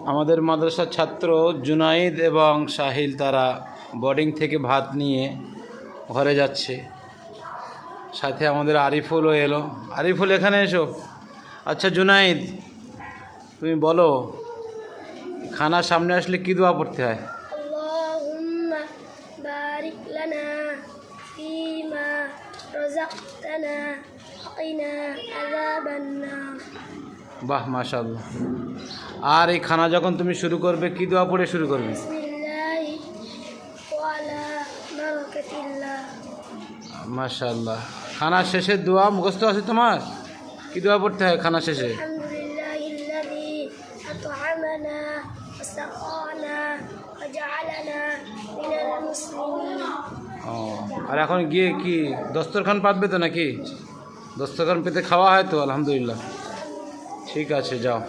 আমাদের মাদ্রাসার ছাত্র জুনাইদ এবং সাহিল তারা বোর্ডিং থেকে ভাত নিয়ে ঘরে যাচ্ছে। সাথে আমাদের আরিফুলও এলো। আরিফুল এখানে এসো। আচ্ছা জুনাইদ, তুমি বলো খানা সামনে আসলে কি দোয়া পড়তে হয়? আল্লাহুম্মা বারিক লানা ফীমা রাযাকতানা ওয়াকিনা আযাবান নার। বাহ, মাশাআল্লাহ। আর এই খানা যখন তুমি শুরু করবে কি দোয়া পড়ে শুরু করবে? বিসমিল্লাহি ওয়া আলা বারাকাতিল্লাহ। মাশাআল্লাহ। খানা শেষের দোয়া মুখস্থ আছে তোমার? কি দোয়া পড়তে হয় খানা শেষে? আলহামদুলিল্লাহিল্লাযী আত'আমানা ওয়া সাকানা ওয়া জা'আলানা মিনাল মুসলিমিন। ও, আর এখন গিয়ে কি দস্তরখান পাতবে তো নাকি? দস্তরখান পেতে খাওয়া হয় তো? আলহামদুলিল্লাহ। ঠিক আছে, যাও।